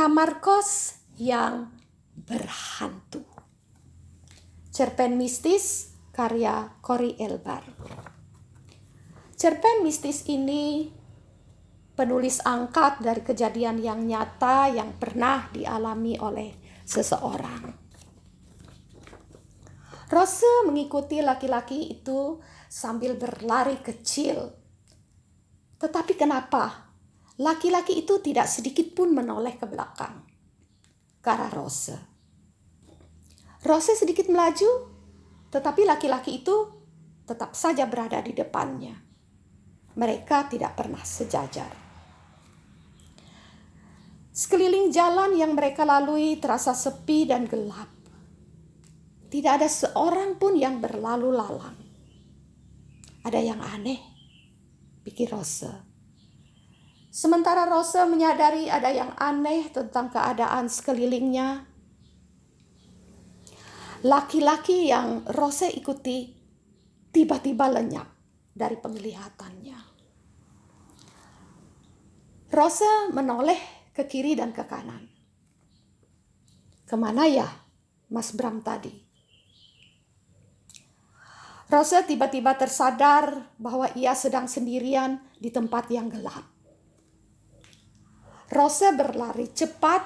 Kamar kos yang berhantu. Cerpen mistis karya Cory Elbar. Cerpen mistis ini penulis angkat dari kejadian yang nyata yang pernah dialami oleh seseorang. Rose mengikuti laki-laki itu sambil berlari kecil. Tetapi kenapa laki-laki itu tidak sedikit pun menoleh ke belakang ke arah Rose? Rose sedikit melaju, tetapi laki-laki itu tetap saja berada di depannya. Mereka tidak pernah sejajar. Sekeliling jalan yang mereka lalui terasa sepi dan gelap. Tidak ada seorang pun yang berlalu lalang. Ada yang aneh, pikir Rose. Sementara Rose menyadari ada yang aneh tentang keadaan sekelilingnya, laki-laki yang Rose ikuti tiba-tiba lenyap dari penglihatannya. Rose menoleh ke kiri dan ke kanan. Kemana ya Mas Bram tadi? Rose tiba-tiba tersadar bahwa ia sedang sendirian di tempat yang gelap. Rose berlari cepat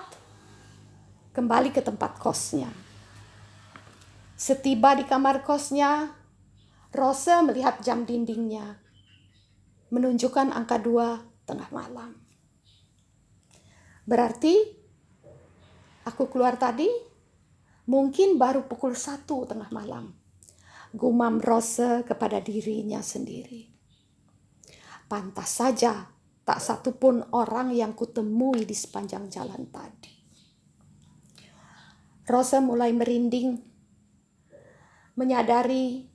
kembali ke tempat kosnya. Setiba di kamar kosnya, Rose melihat jam dindingnya menunjukkan angka 2 tengah malam. Berarti aku keluar tadi mungkin baru pukul 1 tengah malam. Gumam Rose kepada dirinya sendiri. Pantas saja tak satu pun orang yang kutemui di sepanjang jalan tadi. Rose mulai merinding, menyadari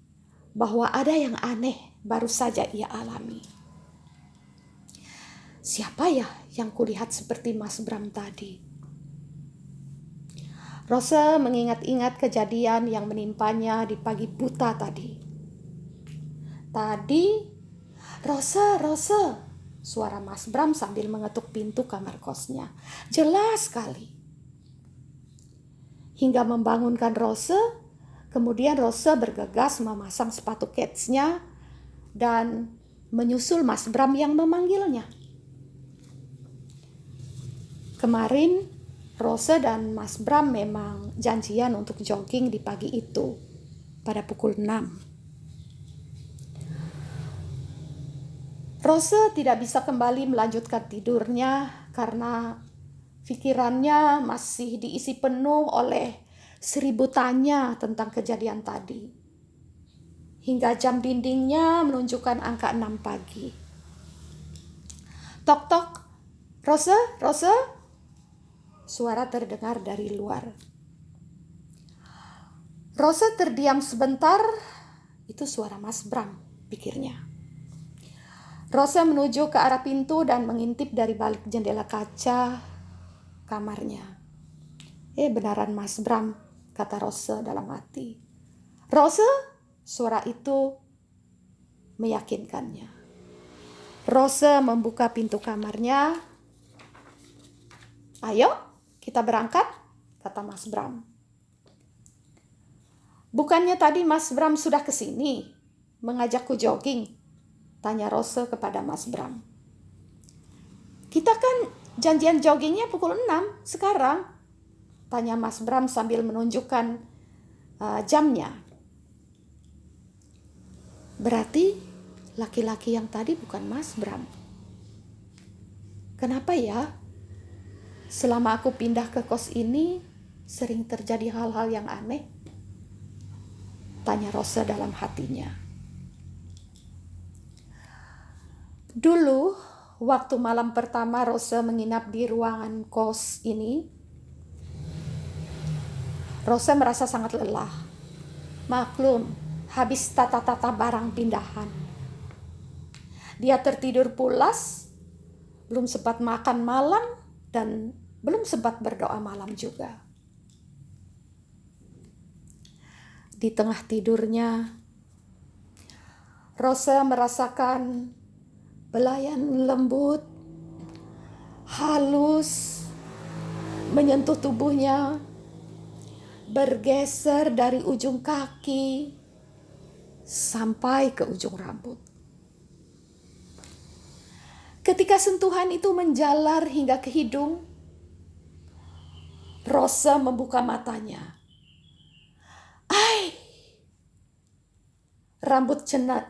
bahwa ada yang aneh baru saja ia alami. Siapa ya yang kulihat seperti Mas Bram tadi? Rose mengingat-ingat kejadian yang menimpanya di pagi buta tadi. Tadi, Rose, suara Mas Bram sambil mengetuk pintu kamar kosnya. Jelas sekali. Hingga membangunkan Rose, kemudian Rose bergegas memasang sepatu ketsnya dan menyusul Mas Bram yang memanggilnya. Kemarin Rose dan Mas Bram memang janjian untuk jogging di pagi itu pada pukul 6. Rose tidak bisa kembali melanjutkan tidurnya karena pikirannya masih diisi penuh oleh 1000 tanya tentang kejadian tadi. Hingga jam dindingnya menunjukkan angka 6 pagi. Tok tok, Rose? Suara terdengar dari luar. Rose terdiam sebentar, itu suara Mas Bram, pikirnya. Rose menuju ke arah pintu dan mengintip dari balik jendela kaca kamarnya. Benaran Mas Bram, kata Rose dalam hati. Rose, suara itu meyakinkannya. Rose membuka pintu kamarnya. Ayo, kita berangkat, kata Mas Bram. Bukannya tadi Mas Bram sudah ke sini mengajakku jogging? Tanya Rose kepada Mas Bram. Kita kan janjian joggingnya pukul 6 sekarang, tanya Mas Bram sambil menunjukkan jamnya. Berarti laki-laki yang tadi bukan Mas Bram. Kenapa ya? Selama aku pindah ke kos ini, sering terjadi hal-hal yang aneh? Tanya Rose dalam hatinya. Dulu, waktu malam pertama Rose menginap di ruangan kos ini, Rose merasa sangat lelah. Maklum, habis tata-tata barang pindahan. Dia tertidur pulas, belum sempat makan malam, dan belum sempat berdoa malam juga. Di tengah tidurnya, Rose merasakan belayan lembut, halus, menyentuh tubuhnya, bergeser dari ujung kaki sampai ke ujung rambut. Ketika sentuhan itu menjalar hingga ke hidung, Rose membuka matanya. Ai! Rambut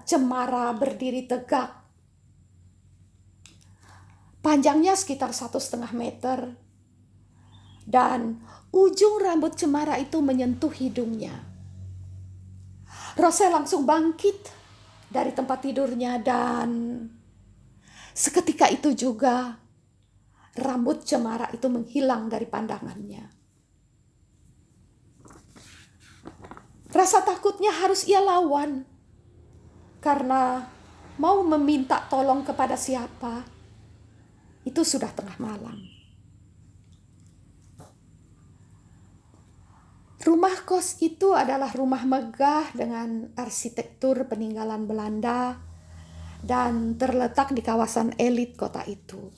cemara berdiri tegak. Panjangnya sekitar 1,5 meter. Dan ujung rambut cemara itu menyentuh hidungnya. Rose langsung bangkit dari tempat tidurnya dan seketika itu juga rambut cemara itu menghilang dari pandangannya. Rasa takutnya harus ia lawan karena mau meminta tolong kepada siapa, itu sudah tengah malam. Rumah kos itu adalah rumah megah dengan arsitektur peninggalan Belanda dan terletak di kawasan elit kota itu.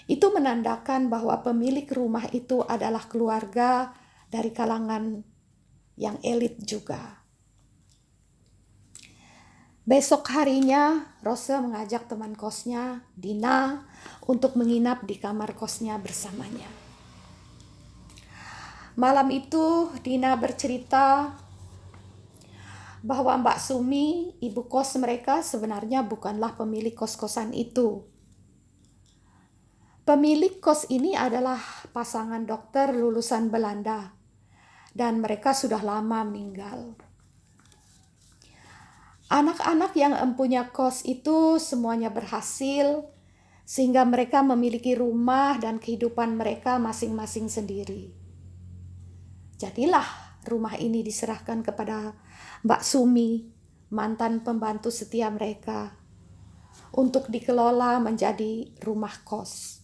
Itu menandakan bahwa pemilik rumah itu adalah keluarga dari kalangan yang elit juga. Besok harinya, Rose mengajak teman kosnya, Dina, untuk menginap di kamar kosnya bersamanya. Malam itu, Dina bercerita bahwa Mbak Sumi, ibu kos mereka, sebenarnya bukanlah pemilik kos-kosan itu. Pemilik kos ini adalah pasangan dokter lulusan Belanda, dan mereka sudah lama meninggal. Anak-anak yang empunya kos itu semuanya berhasil, sehingga mereka memiliki rumah dan kehidupan mereka masing-masing sendiri. Jadilah rumah ini diserahkan kepada Mbak Sumi, mantan pembantu setia mereka, untuk dikelola menjadi rumah kos.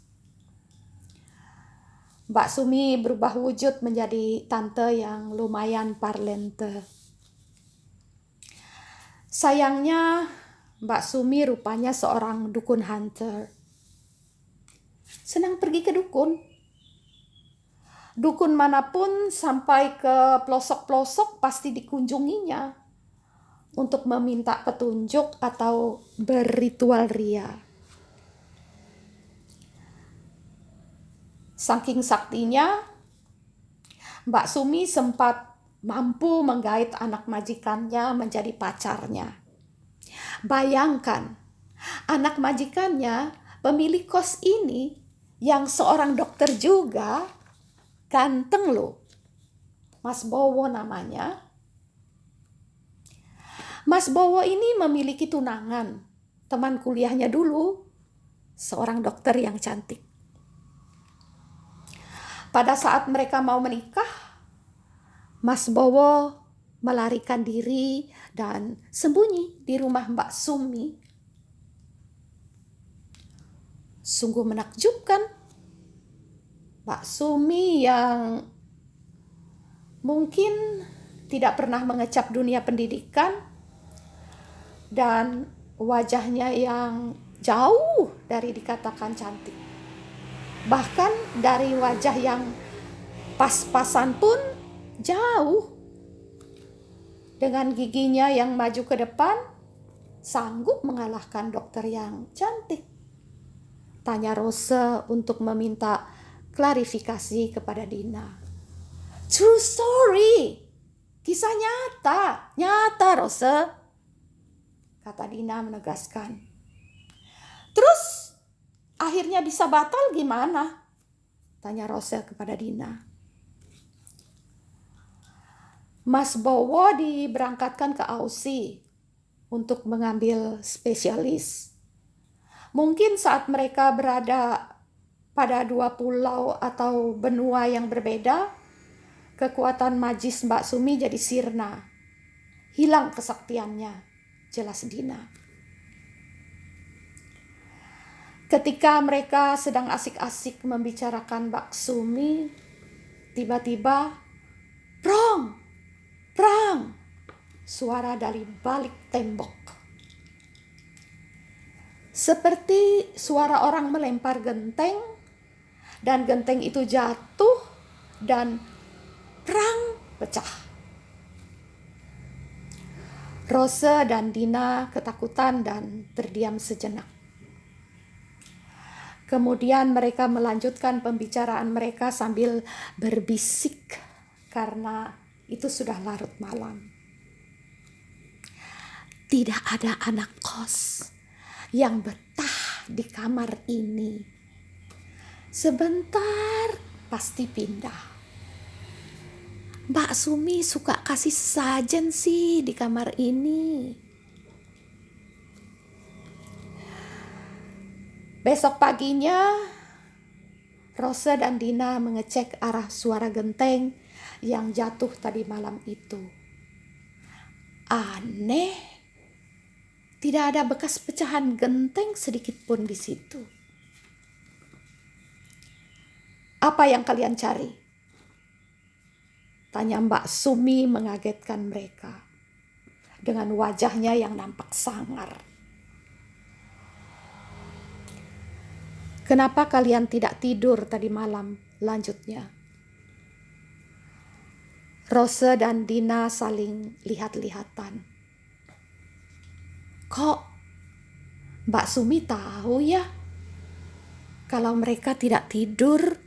Mbak Sumi berubah wujud menjadi tante yang lumayan parlente. Sayangnya, Mbak Sumi rupanya seorang dukun hunter. Senang pergi ke dukun. Dukun manapun sampai ke pelosok-pelosok pasti dikunjunginya untuk meminta petunjuk atau berritual ria. Saking saktinya, Mbak Sumi sempat mampu menggait anak majikannya menjadi pacarnya. Bayangkan, anak majikannya, pemilik kos ini, yang seorang dokter juga, ganteng loh. Mas Bowo namanya. Mas Bowo ini memiliki tunangan, teman kuliahnya dulu, seorang dokter yang cantik. Pada saat mereka mau menikah, Mas Bowo melarikan diri dan sembunyi di rumah Mbak Sumi. Sungguh menakjubkan. Mbak Sumi yang mungkin tidak pernah mengecap dunia pendidikan dan wajahnya yang jauh dari dikatakan cantik. Bahkan dari wajah yang pas-pasan pun jauh. Dengan giginya yang maju ke depan, sanggup mengalahkan dokter yang cantik. Tanya Rose untuk meminta klarifikasi kepada Dina. True story. Kisah nyata Rose, kata Dina menegaskan. Terus akhirnya bisa batal gimana? Tanya Rose kepada Dina. Mas Bowo diberangkatkan ke Aussie untuk mengambil spesialis. Mungkin saat mereka berada pada dua pulau atau benua yang berbeda, kekuatan magis Mbak Sumi jadi sirna. Hilang kesaktiannya, jelas Dina. Ketika mereka sedang asik-asik membicarakan Mbak Sumi, tiba-tiba, prong! Prang! Suara dari balik tembok. Seperti suara orang melempar genteng, dan genteng itu jatuh dan perang pecah. Rose dan Dina ketakutan dan terdiam sejenak. Kemudian mereka melanjutkan pembicaraan mereka sambil berbisik karena itu sudah larut malam. Tidak ada anak kos yang betah di kamar ini. Sebentar pasti pindah. Mbak Sumi suka kasih sajen sih di kamar ini. Besok paginya, Rose dan Dina mengecek arah suara genteng yang jatuh tadi malam itu. Aneh, tidak ada bekas pecahan genteng sedikit pun di situ. Apa yang kalian cari? Tanya Mbak Sumi mengagetkan mereka dengan wajahnya yang nampak sangar. Kenapa kalian tidak tidur tadi malam? Lanjutnya. Rose dan Dina saling lihat-lihatan. Kok Mbak Sumi tahu ya kalau mereka tidak tidur